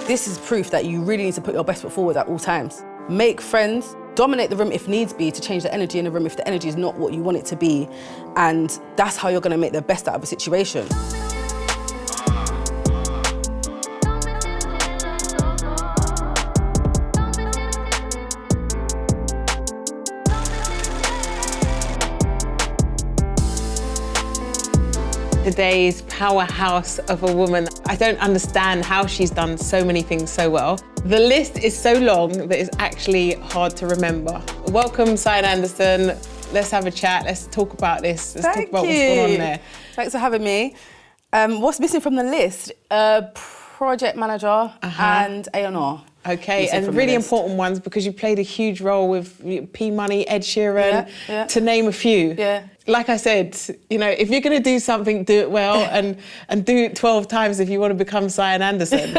This is proof that you really need to put your best foot forward at all times. Make friends, dominate the room if needs be to change the energy in the room if the energy is not what you want it to be. And that's how you're gonna make the best out of a situation. Today's powerhouse of a woman. I don't understand how she's done so many things so well. The list is so long that it's actually hard to remember. Welcome, Sian Anderson. Let's have a chat. Let's talk about this. Let's talk about what's going on there. Thanks for having me. What's missing from the list? Project manager and A&R. Okay, and really important ones because you played a huge role with P Money, Ed Sheeran, to name a few. Yeah. Like I said, you know, if you're going to do something, do it well and do it 12 times if you want to become Sian Anderson.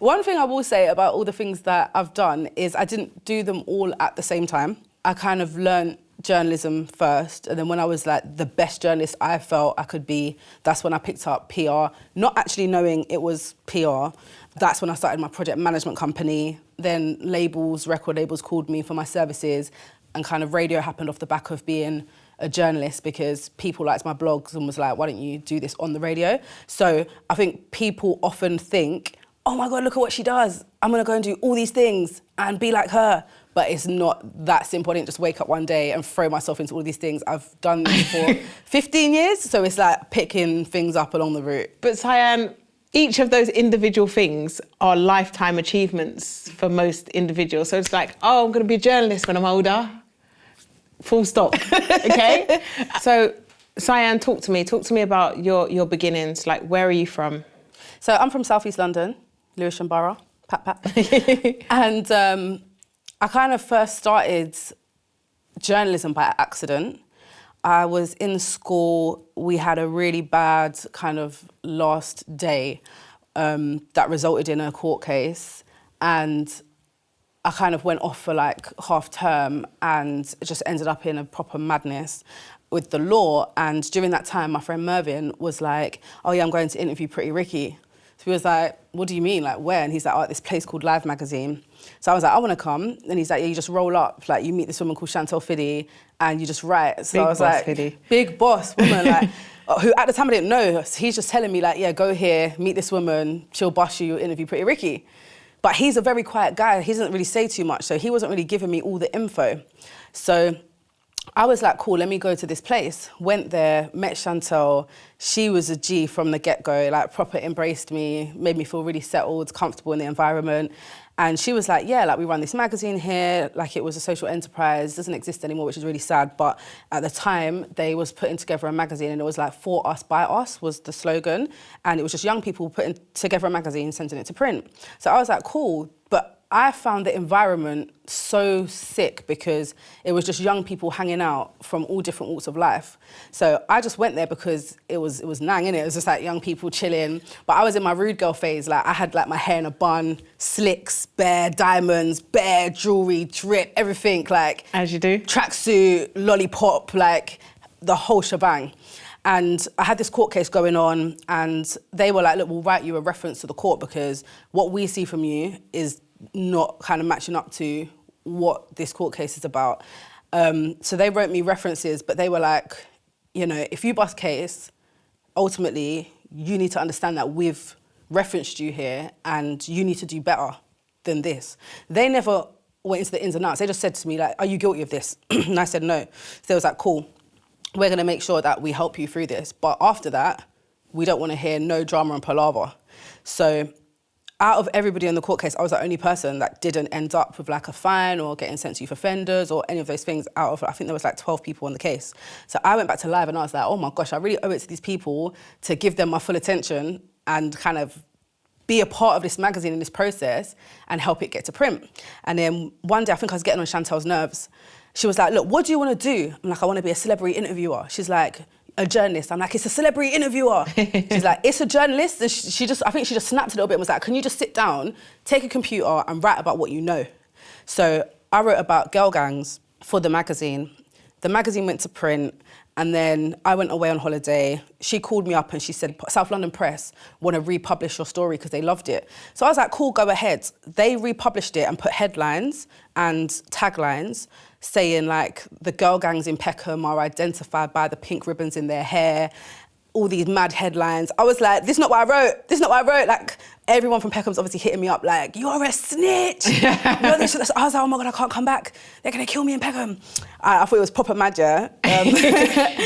One thing I will say about all the things that I've done is I didn't do them all at the same time. I kind of learned journalism first, and then when I was like the best journalist I felt I could be, that's when I picked up PR, not actually knowing it was PR. That's when I started my project management company. Then record labels called me for my services, and kind of radio happened off the back of being a journalist because people liked my blogs and was like, why don't you do this on the radio? So I think people often think, oh my God, look at what she does. I'm gonna go and do all these things and be like her. But it's not that simple. I didn't just wake up one day and throw myself into all these things. I've done this for 15 years, so it's like picking things up along the route. But Sian, each of those individual things are lifetime achievements for most individuals. So it's like, oh, I'm gonna be a journalist when I'm older. Full stop, okay? So Sian, talk to me about your beginnings. Like, where are you from? So I'm from South East London, Lewisham Borough, pat. And I kind of first started journalism by accident. I was in school, we had a really bad kind of last day that resulted in a court case, and I kind of went off for like half term and just ended up in a proper madness with the law. And during that time, my friend Mervyn was like, oh yeah, I'm going to interview Pretty Ricky. So he was like, what do you mean, like where? And he's like, oh, at this place called Live Magazine. So I was like, I want to come. And he's like, yeah, you just roll up. Like you meet this woman called Chantel Fiddy and you just write. So big I was boss like, Fiddy. Big boss woman, like, who at the time I didn't know. He's just telling me like, yeah, go here, meet this woman, she'll bust you, you'll interview Pretty Ricky. But he's a very quiet guy. He doesn't really say too much. So he wasn't really giving me all the info. So I was like, cool, let me go to this place. Went there, met Chantel. She was a G from the get-go, like proper embraced me, made me feel really settled, comfortable in the environment. And she was like, yeah, like we run this magazine here, like it was a social enterprise, doesn't exist anymore, which is really sad. But at the time, they was putting together a magazine and it was like, for us, by us was the slogan. And it was just young people putting together a magazine, sending it to print. So I was like, cool. But I found the environment so sick because it was just young people hanging out from all different walks of life. So I just went there because it was nang, innit? It was just like young people chilling. But I was in my rude girl phase. Like I had like my hair in a bun, slicks, bare diamonds, bare jewelry, drip, everything. Like as you do. Tracksuit, lollipop, like the whole shebang. And I had this court case going on and they were like, look, we'll write you a reference to the court because what we see from you is not kind of matching up to what this court case is about. So they wrote me references, but they were like, you know, if you bust case, ultimately you need to understand that we've referenced you here and you need to do better than this. They never went into the ins and outs. They just said to me like, are you guilty of this? And I said no. So they was like, cool, we're gonna make sure that we help you through this. But after that, we don't wanna hear no drama and palaver. So out of everybody in the court case, I was the only person that didn't end up with like a fine or getting sent to youth offenders or any of those things out of, I think there was like 12 people on the case. So I went back to Live and I was like, oh my gosh, I really owe it to these people to give them my full attention and kind of be a part of this magazine and this process and help it get to print. And then one day, I think I was getting on Chantel's nerves. She was like, look, what do you want to do? I'm like, I want to be a celebrity interviewer. She's like, a journalist. I'm like, it's a celebrity interviewer. She's like, it's a journalist. And I think she just snapped a little bit and was like, can you just sit down, take a computer and write about what you know? So I wrote about girl gangs for the magazine. The magazine went to print And then I went away on holiday. She called me up and she said, South London Press want to republish your story because they loved it. So I was like, cool, go ahead. They republished it and put headlines and taglines saying like, the girl gangs in Peckham are identified by the pink ribbons in their hair, all these mad headlines. I was like, this is not what I wrote. This is not what I wrote. Like, everyone from Peckham's obviously hitting me up like, you're a snitch. I was like, oh my God, I can't come back. They're gonna kill me in Peckham. I thought it was proper mad, yeah.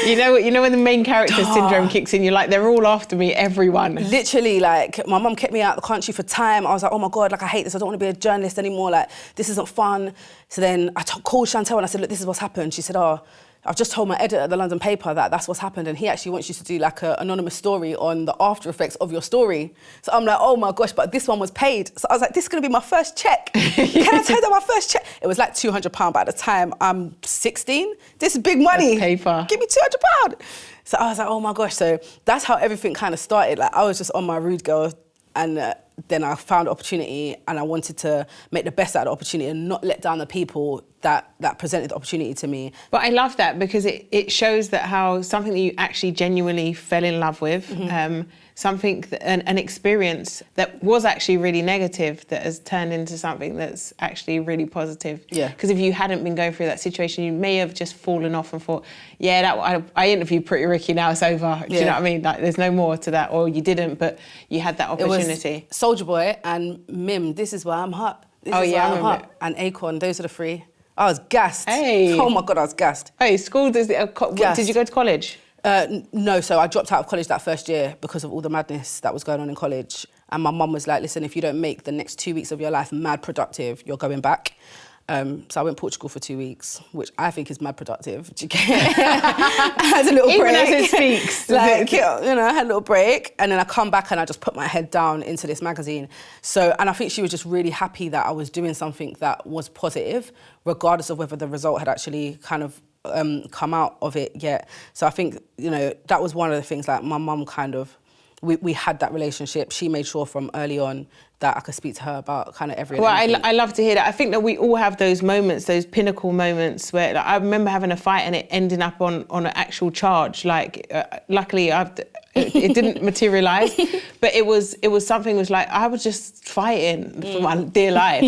You know when the main character syndrome kicks in, you're like, they're all after me, everyone. Literally, like, my mum kept me out of the country for time. I was like, oh my God, like, I hate this. I don't want to be a journalist anymore. Like, this isn't fun. So then I called Chantel and I said, look, this is what's happened. She said, oh, I've just told my editor at the London paper that that's what's happened, and he actually wants you to do like an anonymous story on the after effects of your story. So I'm like, oh my gosh, but this one was paid. So I was like, this is gonna be my first check. Can I tell you that my first check? It was like £200, but at the time I'm 16. This is big money. That's paper. Give me £200. So I was like, oh my gosh. So that's how everything kind of started. Like, I was just on my rude girl, and then I found opportunity, and I wanted to make the best out of the opportunity and not let down the people that presented the opportunity to me. But I love that because it shows that how something that you actually genuinely fell in love with, something, an experience that was actually really negative that has turned into something that's actually really positive. Yeah. Because if you hadn't been going through that situation, you may have just fallen off and thought, yeah, I interviewed Pretty Ricky, now it's over. Do you know what I mean? Like, there's no more to that, or you didn't, but you had that opportunity. It was Soulja Boy and Mim, This Is Why I'm Hot. This is why I'm hot. And Acorn, those are the three. I was gassed. Hey. Oh my God, I was gassed. Hey, school, did you go to college? No, so I dropped out of college that first year because of all the madness that was going on in college. And my mum was like, listen, if you don't make the next 2 weeks of your life mad productive, you're going back. So I went to Portugal for 2 weeks, which I think is mad productive. Do you get it? I had a little break. Even as it speaks. Like, you know, I had a little break, and then I come back and I just put my head down into this magazine. So, and I think she was just really happy that I was doing something that was positive, regardless of whether the result had actually kind of come out of it yet. So I think, you know, that was one of the things, like, my mum kind of, we had that relationship. She made sure from early on that I could speak to her about kind of every. Well, I love to hear that. I think that we all have those moments, those pinnacle moments where, like, I remember having a fight and it ending up on an actual charge. Like, luckily, it didn't materialise, but it was something. Was like, I was just fighting for my dear life.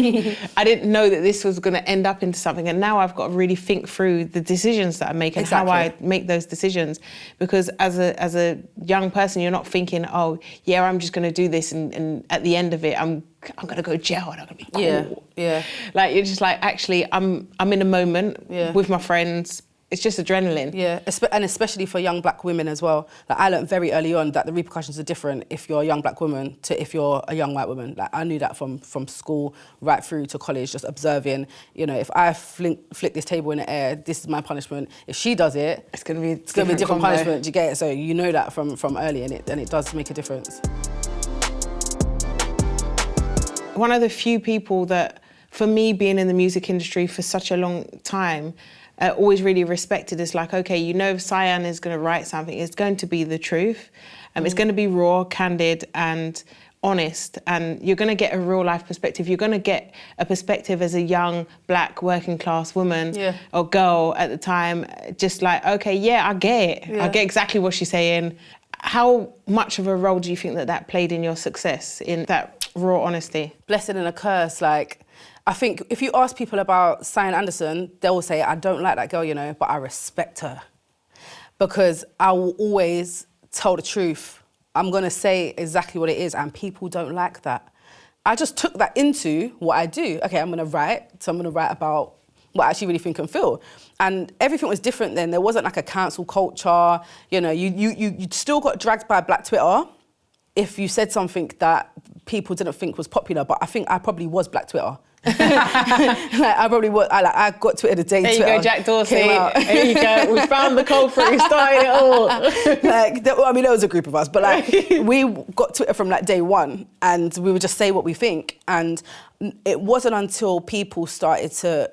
I didn't know that this was going to end up into something, and now I've got to really think through the decisions that I make and how I make those decisions. Because as a young person, you're not thinking, oh yeah, I'm just going to do this, and at the end of it, I'm going to go to jail and I'm going to be cool. Yeah. Like, you're just like, actually, I'm in a moment with my friends. It's just adrenaline. Yeah, and especially for young black women as well. Like, I learned very early on that the repercussions are different if you're a young black woman to if you're a young white woman. Like, I knew that from school right through to college, just observing, you know, if I flick this table in the air, this is my punishment. If she does it, it's gonna be a different punishment. Do you get it? So you know that from early, and it does make a difference. One of the few people that, for me, being in the music industry for such a long time, always really respected is like, okay, you know, if Sian is going to write something, it's going to be the truth. It's going to be raw, candid, and honest. And you're going to get a real life perspective. You're going to get a perspective as a young, black, working class woman or girl at the time, just like, okay, yeah, I get it. I get exactly what she's saying. How much of a role do you think that played in your success, in that raw honesty? Blessing and a curse, like, I think if you ask people about Sian Anderson, they will say, I don't like that girl, you know, but I respect her. Because I will always tell the truth. I'm going to say exactly what it is, and people don't like that. I just took that into what I do. Okay, I'm going to write, so I'm going to write about what I actually really think and feel. And everything was different then. There wasn't like a cancel culture. You know, you still got dragged by Black Twitter if you said something that people didn't think was popular, but I think I probably was Black Twitter. Like, I probably was. I got Twitter the day There you Twitter go, Jack Dorsey. There you go. We found the culprit. Started it all. I mean, there was a group of us, but like, we got Twitter from like day one, and we would just say what we think. And it wasn't until people started to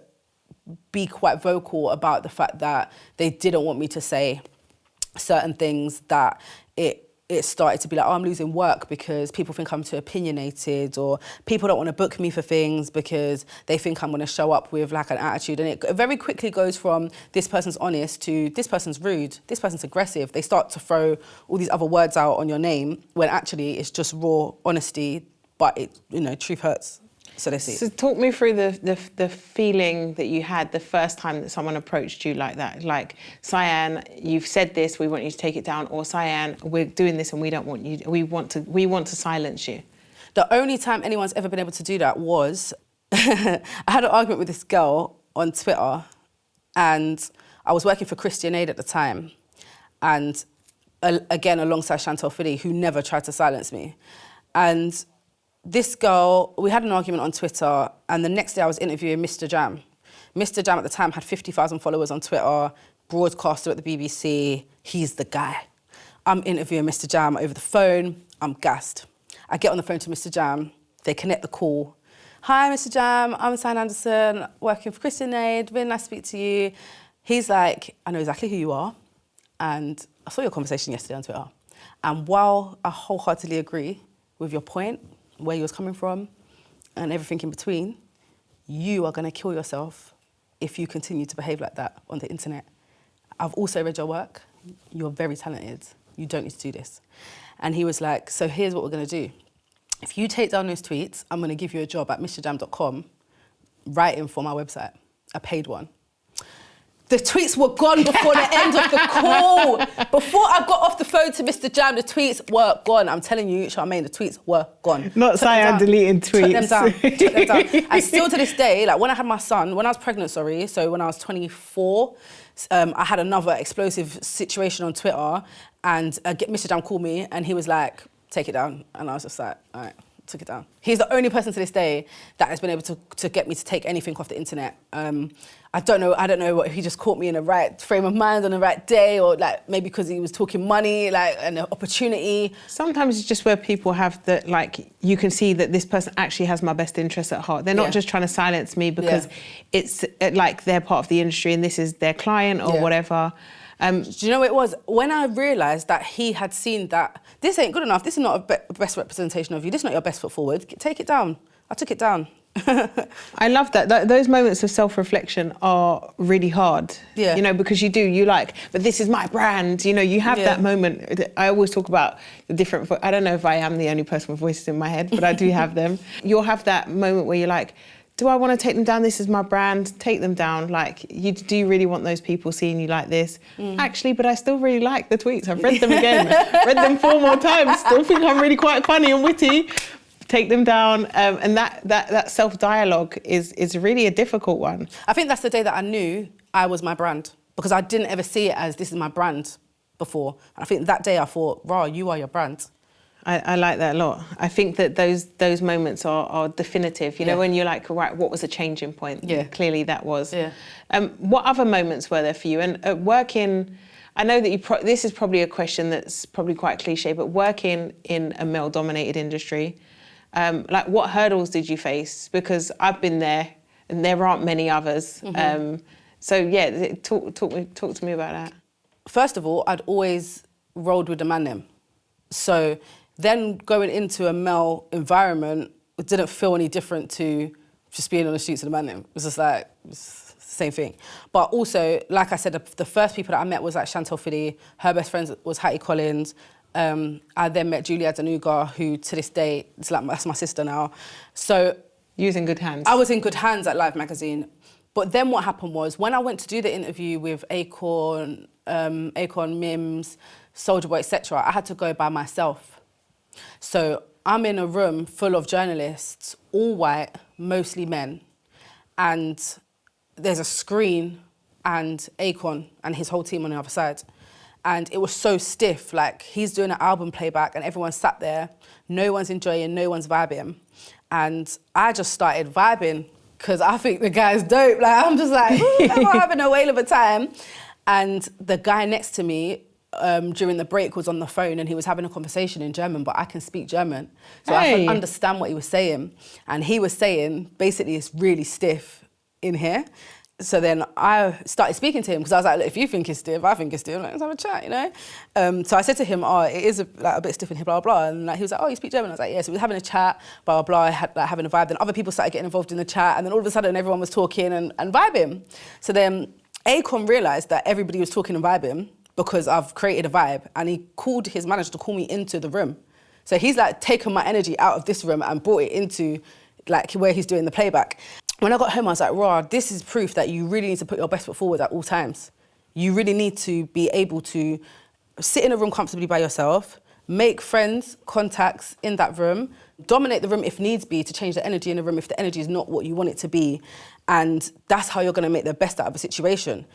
be quite vocal about the fact that they didn't want me to say certain things that it it started to be like, oh, I'm losing work because people think I'm too opinionated, or people don't want to book me for things because they think I'm going to show up with like an attitude. And it very quickly goes from this person's honest to this person's rude, this person's aggressive. They start to throw all these other words out on your name when actually it's just raw honesty, but it, you know, truth hurts. So they see. So talk me through the feeling that you had the first time that someone approached you like that. Like, Sian, you've said this, we want you to take it down, or Sian, we're doing this and we don't want you, we want to silence you. The only time anyone's ever been able to do that was, I had an argument with this girl on Twitter, and I was working for Christian Aid at the time, and again, alongside Chantal Fiddy, who never tried to silence me. And this girl, we had an argument on Twitter, and the next day I was interviewing Mr. Jam. Mr. Jam at the time had 50,000 followers on Twitter, broadcaster at the BBC. He's the guy. I'm interviewing Mr. Jam over the phone. I'm gassed. I get on the phone to Mr. Jam. They connect the call. Hi, Mr. Jam. I'm Sian Anderson, working for Christian Aid. Really nice to speak to you. He's like, I know exactly who you are, and I saw your conversation yesterday on Twitter. And while I wholeheartedly agree with your point, where you was coming from, and everything in between, you are going to kill yourself if you continue to behave like that on the internet. I've also read your work. You're very talented. You don't need to do this. And he was like, so here's what we're going to do. If you take down those tweets, I'm going to give you a job at mrjam.com, writing for my website, a paid one. The tweets were gone before the end of the call. Before I got off the phone to Mr. Jam, the tweets were gone. I'm telling you, Charmaine, the tweets were gone. Not Sian deleting tweets. Took them down. And still to this day, like when I had my son, when I was pregnant, so when I was 24, I had another explosive situation on Twitter, and Mr. Jam called me and he was like, take it down. And I was just like, all right. Took it down. He's the only person to this day that has been able to get me to take anything off the internet. I don't know if he just caught me in the right frame of mind on the right day, or like maybe because he was talking money, like an opportunity. Sometimes it's just where people have the, like, you can see that this person actually has my best interests at heart. They're not just trying to silence me because it's like they're part of the industry and this is their client or whatever. Do you know what it was? When I realised that he had seen that, this ain't good enough, this is not a best representation of you, this is not your best foot forward, take it down. I took it down. I love that. Those moments of self-reflection are really hard. Yeah. You know, because you like, but this is my brand. You know, you have that moment. I always talk about the different, I don't know if I am the only person with voices in my head, but I do have them. You'll have that moment where you're like, do I want to take them down? This is my brand. Take them down. Like, do you really want those people seeing you like this? Actually, but I still really like the tweets. I've read them again. Read them 4 more times. Still think I'm really quite funny and witty. Take them down. And that self-dialogue is really a difficult one. I think that's the day that I knew I was my brand, because I didn't ever see it as this is my brand before. I think that day I thought, rah, you are your brand. I like that a lot. I think that those moments are definitive. You know, when you're like, right, what was the changing point? Yeah. Clearly that was. Yeah. What other moments were there for you? And working, I know that this is probably a question that's probably quite cliche, but working in a male-dominated industry, like what hurdles did you face? Because I've been there and there aren't many others. So yeah, talk to me about that. First of all, I'd always rolled with the man them. So then going into a male environment, it didn't feel any different to just being on the streets of the man them. It was just like, it's the same thing. But also, like I said, the first people that I met was like Chantal Fiddy. Her best friend was Hattie Collins. I then met Julia Danuga, who to this day, that's my sister now. So you was in good hands. I was in good hands at Live Magazine. But then what happened was, when I went to do the interview with Acorn, Mims, Soulja Boy, etc., I had to go by myself. So I'm in a room full of journalists, all white, mostly men, and there's a screen and Acorn and his whole team on the other side. And it was so stiff, like he's doing an album playback and everyone's sat there, no one's enjoying, no one's vibing. And I just started vibing because I think the guy's dope. Like, I'm just like, I'm having a whale of a time. And the guy next to me, during the break, was on the phone and he was having a conversation in German, but I can speak German. So I could understand what he was saying. And he was saying, basically, it's really stiff in here. So then I started speaking to him because I was like, look, if you think it's stiff, I think it's stiff. Like, let's have a chat, you know? So I said to him, oh, it is a bit stiff in here, blah, blah, blah. And like, he was like, oh, you speak German? I was like, yeah. So we were having a chat, blah, blah, blah, having a vibe. Then other people started getting involved in the chat. And then all of a sudden, everyone was talking and vibing. So then Akon realised that everybody was talking and vibing because I've created a vibe. And he called his manager to call me into the room. So he's like taken my energy out of this room and brought it into like where he's doing the playback. When I got home, I was like, Raw, this is proof that you really need to put your best foot forward at all times. You really need to be able to sit in a room comfortably by yourself, make friends, contacts in that room, dominate the room if needs be to change the energy in the room if the energy is not what you want it to be. And that's how you're going to make the best out of a situation.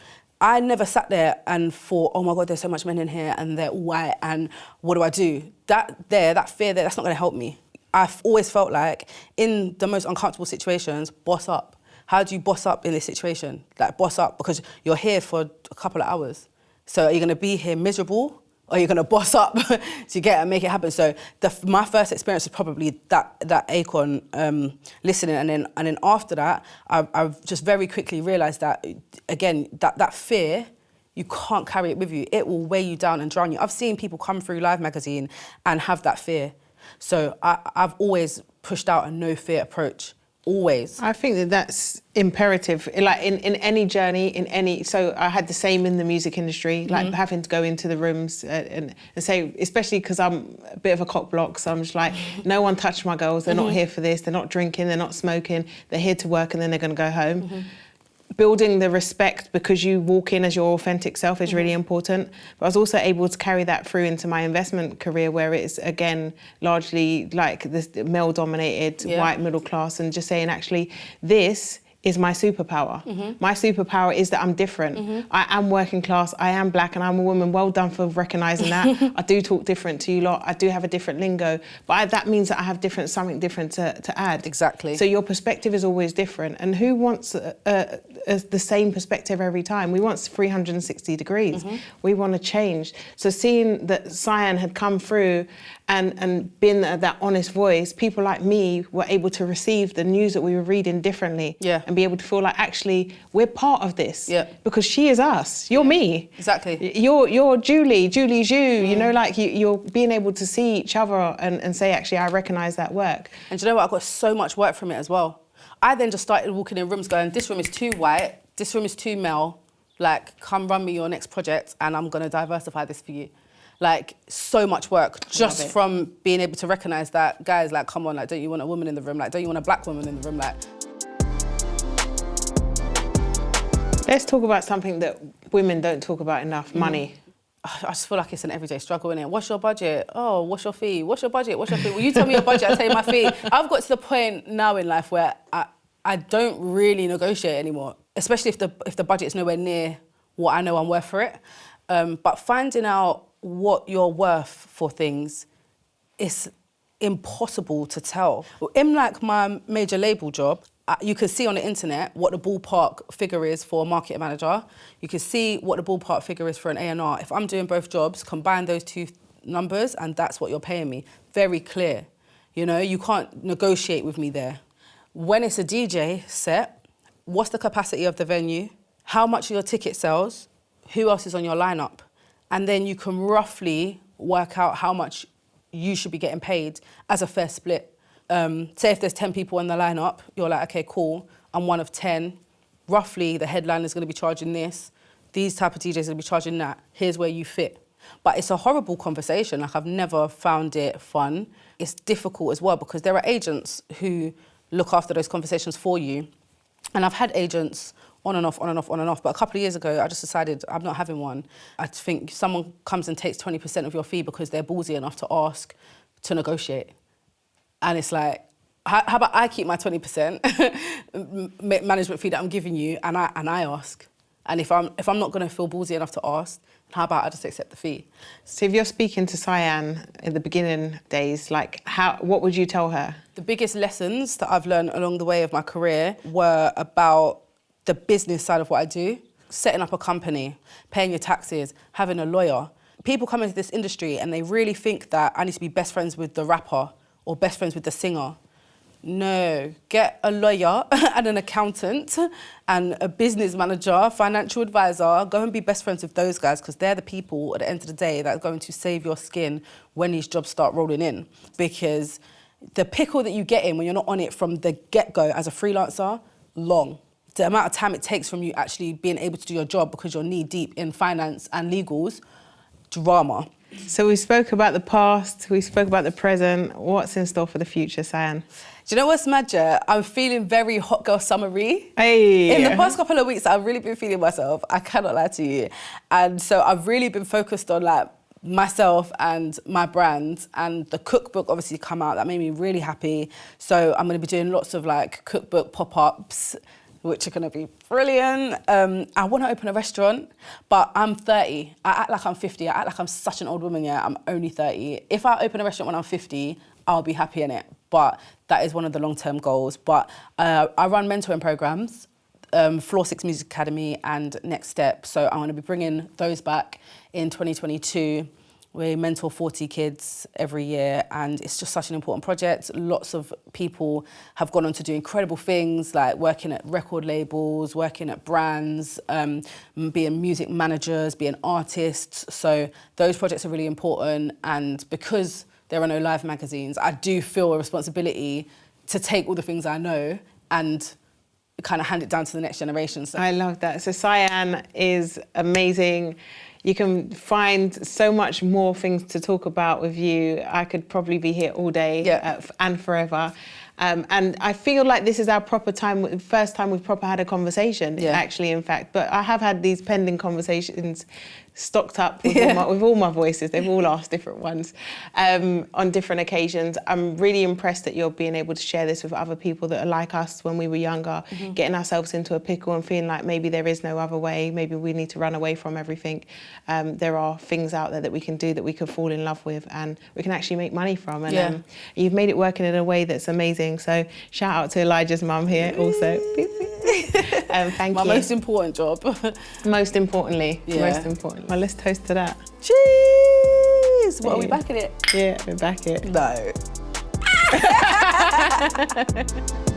I never sat there and thought, oh my God, there's so much men in here and they're all white and what do I do? That fear there, that's not going to help me. I've always felt like in the most uncomfortable situations, boss up. How do you boss up in this situation? Like boss up because you're here for a couple of hours. So are you going to be here miserable or are you going to boss up to get and make it happen? So my first experience was probably that Akon listening, and then after that, I've just very quickly realised that again that fear. You can't carry it with you. It will weigh you down and drown you. I've seen people come through Live magazine and have that fear. So I've always pushed out a no fear approach, always. I think that's imperative, like in any journey, so I had the same in the music industry, like having to go into the rooms and say, especially because I'm a bit of a cock block, so I'm just like, no one touched my girls, they're not here for this, they're not drinking, they're not smoking, they're here to work and then they're going to go home. Building the respect because you walk in as your authentic self is really important. But I was also able to carry that through into my investment career where it's, again, largely like this male-dominated white middle class and just saying, actually, this is my superpower. My superpower is that I'm different. I am working class, I am black and I'm a woman. Well done for recognising that. I do talk different to you lot. I do have a different lingo. But that means that I have something different to add. Exactly. So your perspective is always different. And who wants the same perspective every time? We want 360 degrees. We want to change. So seeing that Sian had come through and been that honest voice, people like me were able to receive the news that we were reading differently. And be able to feel like, actually, we're part of this. Because she is us. You're me. Exactly. You're Julie. Julie's you. You know, like you're being able to see each other and say, actually, I recognise that work. And do you know what? I got so much work from it as well. I then just started walking in rooms going, this room is too white, this room is too male. Like, come run me your next project and I'm going to diversify this for you. Like, so much work just from being able to recognise that, guys, like, come on, like, don't you want a woman in the room? Like, don't you want a black woman in the room? Like. Let's talk about something that women don't talk about enough, money. I just feel like it's an everyday struggle, innit? What's your budget? Oh, what's your fee? What's your budget? What's your fee? Well, you tell me your budget, I'll tell you my fee. I've got to the point now in life where I don't really negotiate anymore, especially if the budget's nowhere near what I know I'm worth for it. But finding out what you're worth for things is impossible to tell. In like my major label job, you can see on the internet what the ballpark figure is for a marketing manager. You can see what the ballpark figure is for an A&R. If I'm doing both jobs, combine those two numbers and that's what you're paying me. Very clear. You know, you can't negotiate with me there. When it's a DJ set, what's the capacity of the venue? How much are your ticket sales? Who else is on your lineup? And then you can roughly work out how much you should be getting paid as a fair split. Say if there's 10 people in the lineup, you're like, okay, cool, I'm one of 10. Roughly, the headliner's gonna be charging this. These type of DJs are gonna be charging that. Here's where you fit. But it's a horrible conversation. Like, I've never found it fun. It's difficult as well because there are agents who look after those conversations for you. And I've had agents on and off. But a couple of years ago, I just decided I'm not having one. I think someone comes and takes 20% of your fee because they're ballsy enough to ask to negotiate. And it's like, how about I keep my 20% management fee that I'm giving you and I ask? And if I'm not going to feel ballsy enough to ask, how about I just accept the fee? So if you're speaking to Sian in the beginning days, like what would you tell her? The biggest lessons that I've learned along the way of my career were about the business side of what I do, setting up a company, paying your taxes, having a lawyer. People come into this industry and they really think that I need to be best friends with the rapper or best friends with the singer. No, get a lawyer and an accountant and a business manager, financial advisor. Go and be best friends with those guys because they're the people at the end of the day that are going to save your skin when these jobs start rolling in. Because the pickle that you get in when you're not on it from the get-go as a freelancer, long. The amount of time it takes from you actually being able to do your job because you're knee-deep in finance and legals, drama. So we spoke about the past, we spoke about the present. What's in store for the future, Sian? Do you know what's magic? I'm feeling very hot girl summery. Hey. In the past couple of weeks, I've really been feeling myself. I cannot lie to you. And so I've really been focused on like myself and my brand, and the cookbook obviously come out. That made me really happy. So I'm going to be doing lots of like cookbook pop-ups, which are going to be brilliant. I want to open a restaurant, but I'm 30. I act like I'm 50. I act like I'm such an old woman, yeah. I'm only 30. If I open a restaurant when I'm 50, I'll be happy in it. But that is one of the long-term goals. But I run mentoring programs, Floor 6 Music Academy and Next Step. So I'm going to be bringing those back in 2022. We mentor 40 kids every year, and it's just such an important project. Lots of people have gone on to do incredible things, like working at record labels, working at brands, being music managers, being artists. So those projects are really important, and because there are no live magazines, I do feel a responsibility to take all the things I know and kind of hand it down to the next generation. So I love that. So Sian is amazing. You can find so much more things to talk about with you. I could probably be here all day and forever. And I feel like this is our proper time, first time we've proper had a conversation, actually, in fact. But I have had these pending conversations stocked up with, all my voices. They've all asked different ones on different occasions. I'm really impressed that you're being able to share this with other people that are like us when we were younger, getting ourselves into a pickle and feeling like maybe there is no other way, maybe we need to run away from everything. There are things out there that we can do that we can fall in love with and we can actually make money from. And you've made it working in a way that's amazing. So shout out to Elijah's mum here also. Thank you. My most important job. Most importantly. Well, let's toast to that. Cheers! What, are we back in it? Yeah, we're back in it. No.